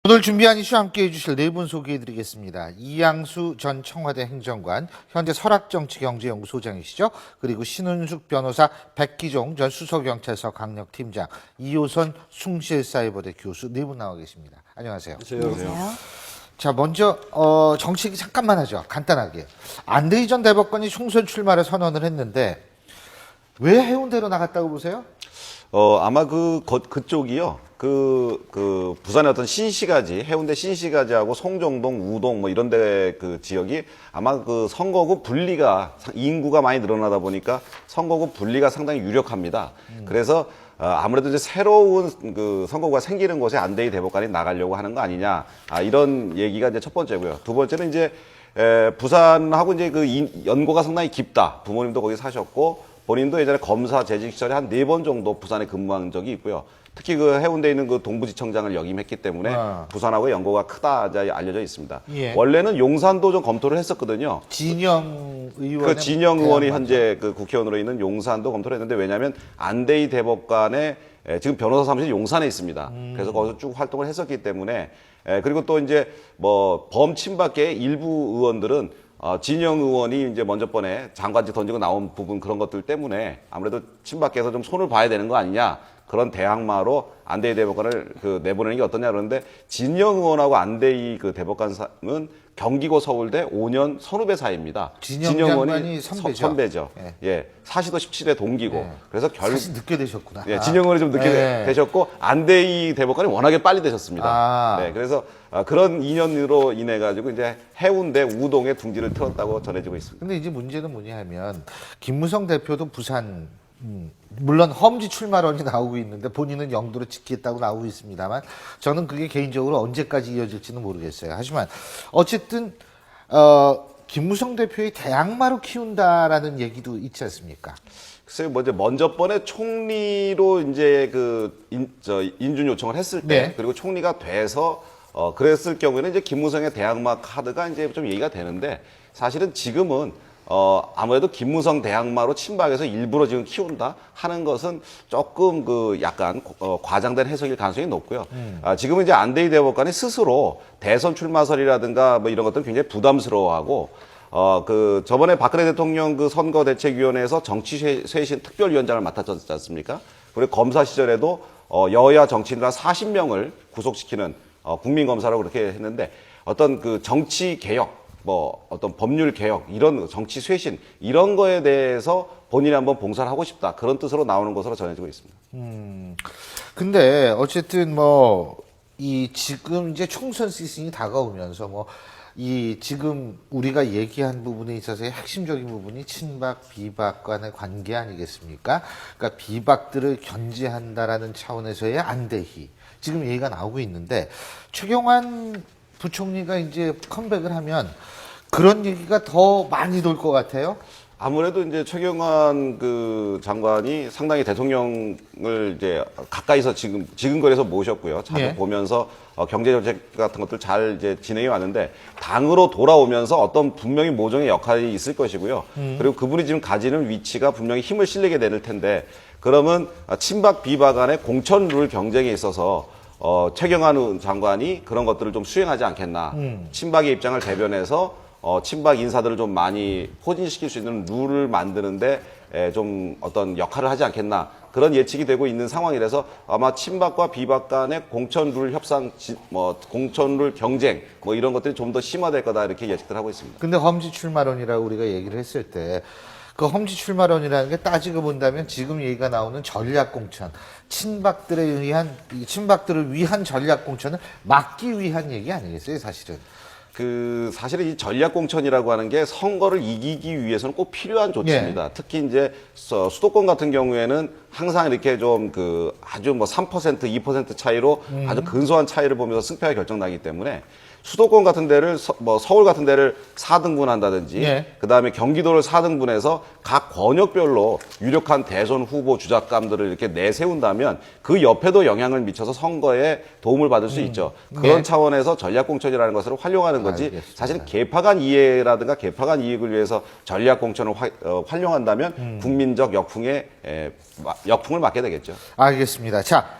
오늘 준비한 이슈 함께해 주실 네 분 소개해드리겠습니다. 이양수 전 청와대 행정관, 현재 설학정치경제연구소장이시죠. 그리고 신은숙 변호사, 백기종 전 수서경찰서 강력팀장, 이호선 숭실사이버대 교수 네 분 나와 계십니다. 안녕하세요. 안녕하세요. 자, 먼저 정치 얘기 잠깐만 하죠. 간단하게. 안대희 전 대법관이 총선 출마를 선언을 했는데 왜 해운대로 나갔다고 보세요? 아마 그쪽이요. 부산의 어떤 신시가지, 해운대 신시가지하고 송정동, 우동 뭐 이런 데 그 지역이 아마 그 선거구 분리가, 인구가 많이 늘어나다 보니까 선거구 분리가 상당히 유력합니다. 그래서 아무래도 이제 새로운 그 선거구가 생기는 곳에 안대희 대법관이 나가려고 하는 거 아니냐. 이런 얘기가 이제 첫 번째고요. 두 번째는 이제, 부산하고 이제 연고가 상당히 깊다. 부모님도 거기 사셨고, 본인도 예전에 검사 재직 시절에 한 4번 정도 부산에 근무한 적이 있고요. 특히 그 해운대에 있는 그 동부지청장을 역임했기 때문에 부산하고 연고가 크다 알려져 있습니다. 예. 원래는 용산도 좀 검토를 했었거든요. 진영 의원. 그 진영 의원이 현재 그 국회의원으로 있는 용산도 검토를 했는데, 왜냐하면 안대희 대법관의 지금 변호사 사무실이 용산에 있습니다. 그래서 거기서 쭉 활동을 했었기 때문에, 그리고 또 이제 뭐 범친박계의 일부 의원들은 진영 의원이 이제 먼저 번에 장관직 던지고 나온 부분 그런 것들 때문에 아무래도 친박계에서 좀 손을 봐야 되는 거 아니냐, 그런 대항마로 안대희 대법관을 내보내는 게 어떠냐 그러는데, 진영 의원하고 안대희 그 대법관은 경기고 서울대 5년 선후배 사이입니다. 진영 장관이 선배죠. 예. 사시도 17회 동기고. 그래서 사실 늦게 되셨구나. 예, 진영 의원이 좀 늦게 되셨고, 안대희 대법관이 워낙에 빨리 되셨습니다. 네, 그래서 그런 인연으로 인해 가지고 이제 해운대 우동에 둥지를 틀었다고 전해지고 있습니다. 근데 이제 문제는 뭐냐 하면 김무성 대표도 부산, 물론 험지 출마론이 나오고 있는데 본인은 영도로 지키겠다고 나오고 있습니다만, 저는 그게 개인적으로 언제까지 이어질지는 모르겠어요. 하지만 어쨌든 김무성 대표의 대항마로 키운다라는 얘기도 있지 않습니까? 글쎄요, 먼저 번에 총리로 이제 인준 요청을 했을 때, 네. 그리고 총리가 돼서 그랬을 경우에는 이제 김무성의 대항마 카드가 이제 좀 얘기가 되는데, 사실은 지금은 아무래도 김무성 대항마로 친박에서 일부러 지금 키운다 하는 것은 조금 약간 과장된 해석일 가능성이 높고요. 지금은 이제 안대희 대법관이 스스로 대선 출마설이라든가 뭐 이런 것들 굉장히 부담스러워하고, 저번에 박근혜 대통령 선거대책위원회에서 정치쇄신 특별위원장을 맡았지 않습니까? 그리고 검사 시절에도 여야 정치인들 한 40명을 구속시키는 국민검사라고 그렇게 했는데, 어떤 정치 개혁, 어떤 법률 개혁, 이런 정치 쇄신, 이런 거에 대해서 본인이 한번 봉사를 하고 싶다, 그런 뜻으로 나오는 것으로 전해지고 있습니다. 근데 어쨌든 지금 이제 총선 시즌이 다가오면서 지금 우리가 얘기한 부분에 있어서의 핵심적인 부분이 친박, 비박 간의 관계 아니겠습니까? 그러니까 비박들을 견제한다라는 차원에서의 안대희, 지금 얘기가 나오고 있는데, 최경환 부총리가 이제 컴백을 하면 그런 얘기가 더 많이 돌 것 같아요. 아무래도 이제 최경환 장관이 상당히 대통령을 이제 가까이서 지근거리에서 모셨고요. 자주 보면서 경제 정책 같은 것들 잘 이제 진행해 왔는데, 당으로 돌아오면서 어떤 분명히 모종의 역할이 있을 것이고요. 그리고 그분이 지금 가지는 위치가 분명히 힘을 실리게 될 텐데, 그러면 친박 비박 간의 공천 룰 경쟁에 있어서 최경환 장관이 그런 것들을 좀 수행하지 않겠나. 친박의 입장을 대변해서 친박 인사들을 좀 많이 포진시킬 수 있는 룰을 만드는데 좀 어떤 역할을 하지 않겠나, 그런 예측이 되고 있는 상황이라서 아마 친박과 비박 간의 공천 룰 협상, 공천 룰 경쟁 이런 것들이 좀 더 심화될 거다, 이렇게 예측들 하고 있습니다. 근데 험지 출마론이라고 우리가 얘기를 했을 때, 그 험지 출마론이라는 게 따지고 본다면 지금 얘기가 나오는 전략 공천, 친박들을 위한 전략 공천을 막기 위한 얘기 아니겠어요, 사실은? 사실은 이 전략공천이라고 하는 게 선거를 이기기 위해서는 꼭 필요한 조치입니다. 특히 이제 수도권 같은 경우에는 항상 이렇게 좀 아주 3%, 2% 차이로 아주 근소한 차이를 보면서 승패가 결정나기 때문에, 수도권 같은 데를 서울 같은 데를 4등분 한다든지, 그다음에 경기도를 4등분해서 각 권역별로 유력한 대선 후보 주작감들을 이렇게 내세운다면 그 옆에도 영향을 미쳐서 선거에 도움을 받을 수 있죠. 그런 차원에서 전략공천이라는 것을 활용하는 거지, 알겠습니다. 사실 개파간 이해라든가 개파간 이익을 위해서 전략공천을 활용한다면 국민적 역풍을 맞게 되겠죠. 알겠습니다. 자,